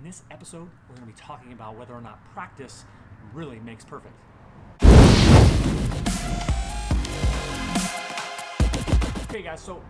In this episode, we're going to be talking about whether or not practice really makes perfect. Okay guys, so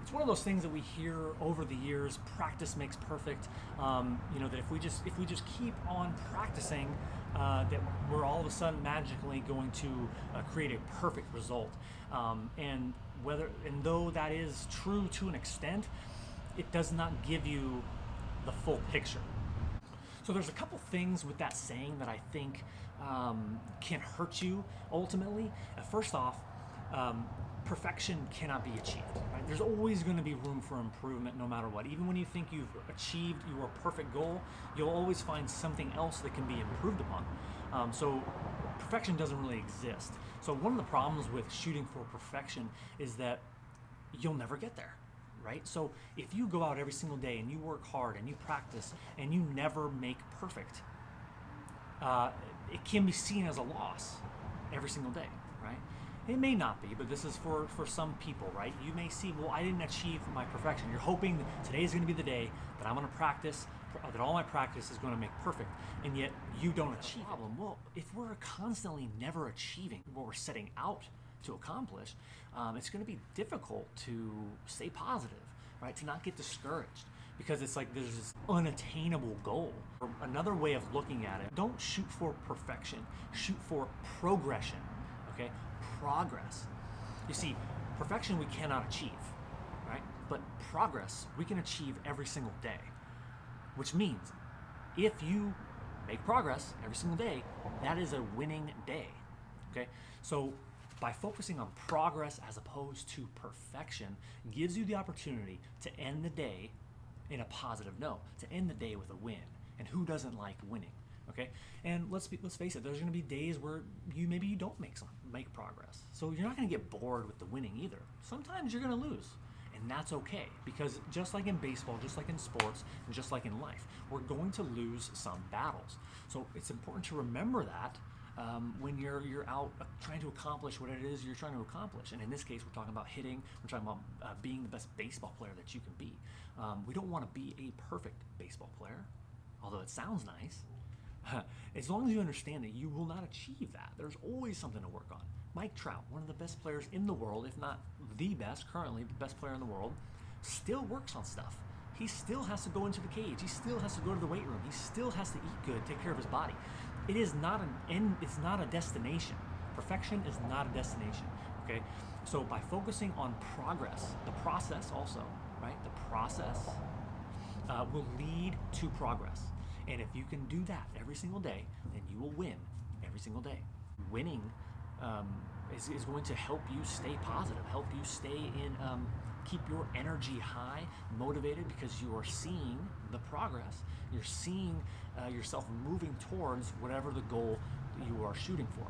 it's one of those things that we hear over the years, practice makes perfect. That if we just keep on practicing, that we're all of a sudden magically going to create a perfect result. And though that is true to an extent, it does not give you the full picture. So there's a couple things with that saying that I think can hurt you ultimately. First off, perfection cannot be achieved. Right? There's always going to be room for improvement no matter what. Even when you think you've achieved your perfect goal, you'll always find something else that can be improved upon. So perfection doesn't really exist. So one of the problems with shooting for perfection is that you'll never get there. Right? So if you go out every single day and you work hard and you practice and you never make perfect, it can be seen as a loss every single day, right? It may not be, but this is for some people, right? You may see, well, I didn't achieve my perfection. You're hoping that today is going to be the day that I'm going to practice, that all my practice is going to make perfect, and yet you don't achieve it. Well, if we're constantly never achieving what we're setting out to accomplish, it's going to be difficult to stay positive, right? To not get discouraged, because it's like there's this unattainable goal. Or another way of looking at it, don't shoot for perfection, shoot for progression, okay? Progress. You see, perfection we cannot achieve, right? But progress we can achieve every single day, which means if you make progress every single day, that is a winning day, okay? So by focusing on progress as opposed to perfection gives you the opportunity to end the day in a positive note, to end the day with a win. And who doesn't like winning? Okay? And let's face it, there's going to be days where you don't make progress. So you're not going to get bored with the winning either. Sometimes you're going to lose. And that's okay, because just like in baseball, just like in sports, and just like in life, we're going to lose some battles. So it's important to remember that when you're out trying to accomplish what it is you're trying to accomplish. And in this case, we're talking about hitting, we're talking about being the best baseball player that you can be. We don't want to be a perfect baseball player, although it sounds nice. As long as you understand that you will not achieve that, there's always something to work on. Mike Trout, one of the best players in the world, if not the best, currently the best player in the world, still works on stuff. He still has to go into the cage. He still has to go to the weight room. He still has to eat good, take care of his body. It is not an end, it's not a destination. Perfection is not a destination, okay? So by focusing on progress, the process also, right? The process will lead to progress. And if you can do that every single day, then you will win every single day. Winning is going to help you stay positive, help you stay in, keep your energy high, motivated, because you are seeing the progress. You're seeing yourself moving towards whatever the goal you are shooting for.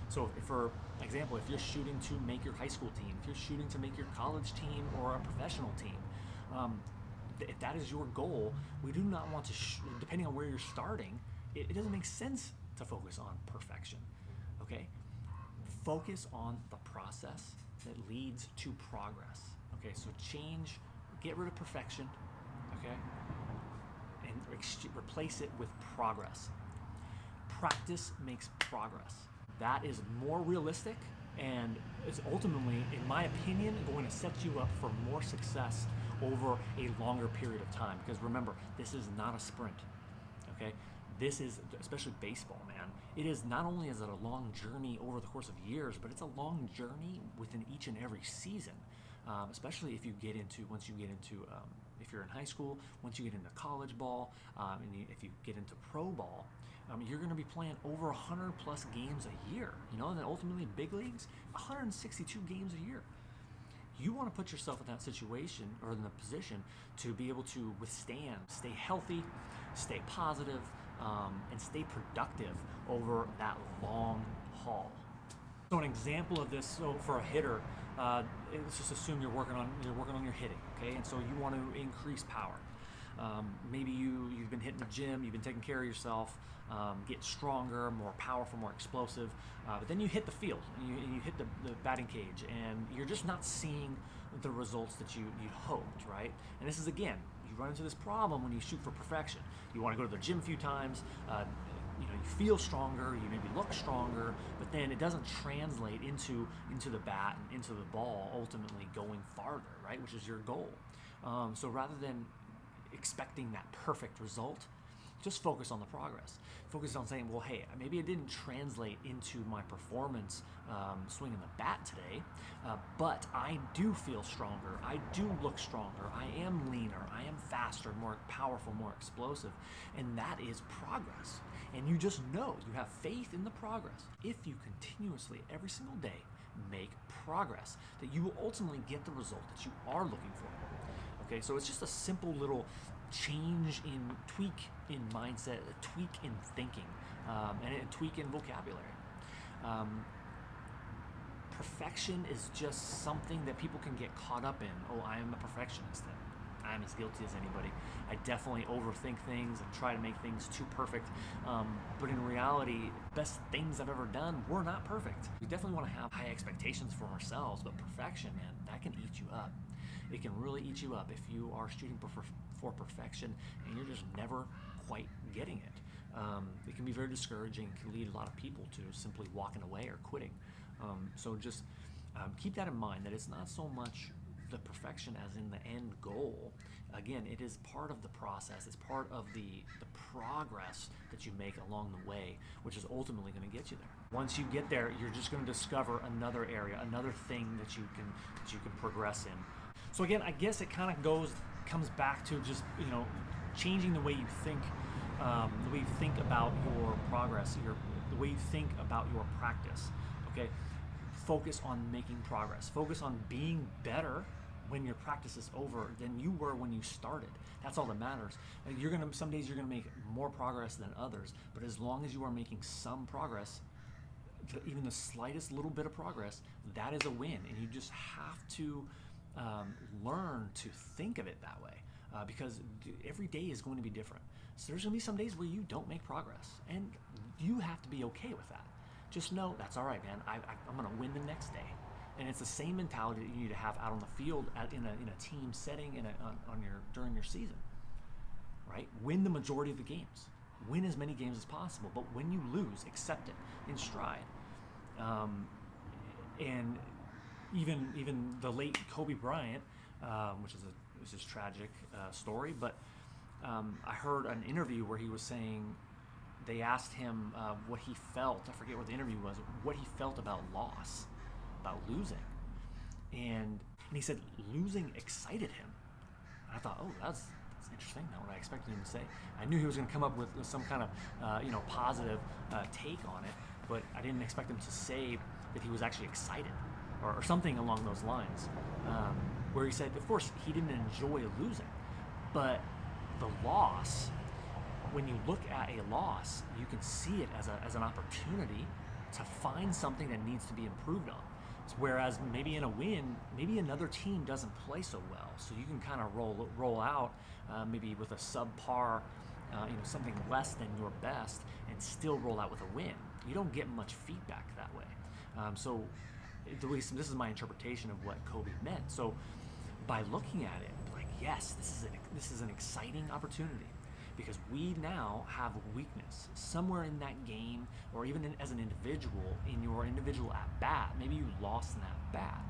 So for example, if you're shooting to make your high school team, if you're shooting to make your college team or a professional team, if that is your goal, we do not want to, depending on where you're starting, it doesn't make sense to focus on perfection, okay? Focus on the process that leads to progress, okay? So get rid of perfection, okay? And replace it with progress. Practice makes progress. That is more realistic and is ultimately, in my opinion, going to set you up for more success over a longer period of time. Because remember, this is not a sprint, okay? This is, especially baseball, man, it is not only is it a long journey over the course of years, but it's a long journey within each and every season, especially if you're in high school, once you get into college ball, if you get into pro ball, you're going to be playing over 100 plus games a year, and then ultimately big leagues, 162 games a year. You want to put yourself in that situation or in the position to be able to withstand, stay healthy, stay positive, and stay productive over that long haul. So an example of this, so for a hitter, let's just assume you're working on your hitting, okay? And so you want to increase power. Maybe you've been hitting the gym, you've been taking care of yourself, get stronger, more powerful, more explosive, but then you hit the field and you hit the batting cage, and you're just not seeing the results that you'd hoped, right? And this is, again, you run into this problem when you shoot for perfection. You want to go to the gym a few times, you feel stronger, you maybe look stronger, but then it doesn't translate into the bat and into the ball, ultimately going farther, right? Which is your goal. So rather than expecting that perfect result, just focus on the progress. Focus on saying, well, hey, maybe it didn't translate into my performance swinging the bat today, but I do feel stronger. I do look stronger. I am leaner. I am faster, more powerful, more explosive. And that is progress. And you just know, you have faith in the progress. If you continuously, every single day, make progress, that you will ultimately get the result that you are looking for. Okay, so it's just a simple little tweak in mindset, a tweak in thinking, and a tweak in vocabulary. Perfection is just something that people can get caught up in. Oh, I am a perfectionist. I'm as guilty as anybody. I definitely overthink things and try to make things too perfect. But in reality, best things I've ever done were not perfect. We definitely want to have high expectations for ourselves, but perfection, man, that can eat you up. It can really eat you up if you are shooting for perfection and you're just never quite getting it. It can be very discouraging. It can lead a lot of people to simply walking away or quitting. So just keep that in mind, that it's not so much the perfection as in the end goal. Again, it is part of the process. It's part of the progress that you make along the way, which is ultimately going to get you there. Once you get there, you're just going to discover another area, another thing that you can progress in. So again, I guess it kind of comes back to just changing the way you think, the way you think about your progress, the way you think about your practice. Okay, focus on making progress. Focus on being better when your practice is over than you were when you started. That's all that matters. Some days you're gonna make more progress than others, but as long as you are making some progress, even the slightest little bit of progress, that is a win. And you just have to learn to think of it that way, because every day is going to be different. So there's going to be some days where you don't make progress, and you have to be okay with that. Just know that's all right, man. I'm going to win the next day. And it's the same mentality that you need to have out on the field in a team setting during your season, right? Win the majority of the games. Win as many games as possible. But when you lose, accept it in stride. And even the late Kobe Bryant, which is a tragic story, but I heard an interview where he was saying, they asked him what he felt, I forget what the interview was, what he felt about loss, about losing. And he said losing excited him. And I thought, oh, that's interesting, not what I expected him to say. I knew he was going to come up with some kind of positive take on it, but I didn't expect him to say that he was actually excited or something along those lines, where he said, of course, he didn't enjoy losing, but the loss, when you look at a loss, you can see it as an opportunity to find something that needs to be improved on. Whereas maybe in a win, maybe another team doesn't play so well, so you can kind of roll out maybe with a subpar, something less than your best, and still roll out with a win. You don't get much feedback that way. So this is my interpretation of what Kobe meant. So by looking at it, like, yes, this is an exciting opportunity, because we now have a weakness somewhere in that game, or even as an individual, in your individual at bat. Maybe you lost in that bat.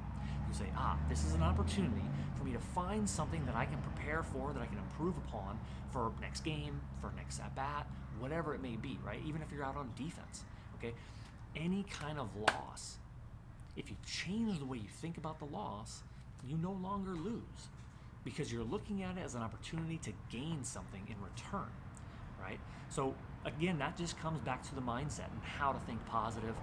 You say, this is an opportunity for me to find something that I can prepare for, that I can improve upon for next game, for next at bat, whatever it may be, right? Even if you're out on defense, okay? Any kind of loss, if you change the way you think about the loss, you no longer lose, because you're looking at it as an opportunity to gain something in return, right? So again, that just comes back to the mindset and how to think positive,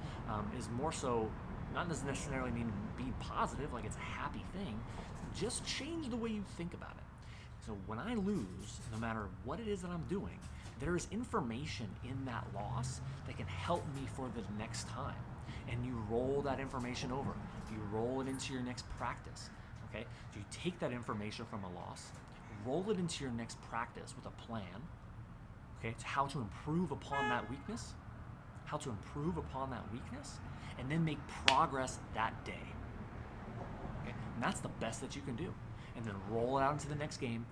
is more so, not necessarily mean be positive, like it's a happy thing. Just change the way you think about it. So when I lose, no matter what it is that I'm doing, there is information in that loss that can help me for the next time. And you roll that information over. You roll it into your next practice. Okay? So you take that information from a loss, roll it into your next practice with a plan. Okay? To how to improve upon that weakness. How to improve upon that weakness, and then make progress that day. Okay? And that's the best that you can do. And then roll it out into the next game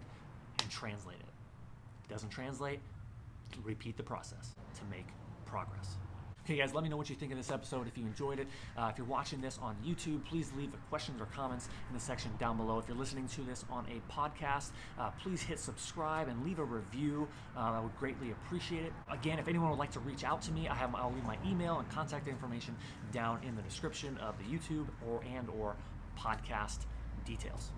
and translate it. If it doesn't translate, repeat the process to make progress. Okay guys, let me know what you think of this episode if you enjoyed it. If you're watching this on YouTube, please leave questions or comments in the section down below. If you're listening to this on a podcast, please hit subscribe and leave a review. I would greatly appreciate it. Again, if anyone would like to reach out to me, I'll leave my email and contact information down in the description of the YouTube or podcast details.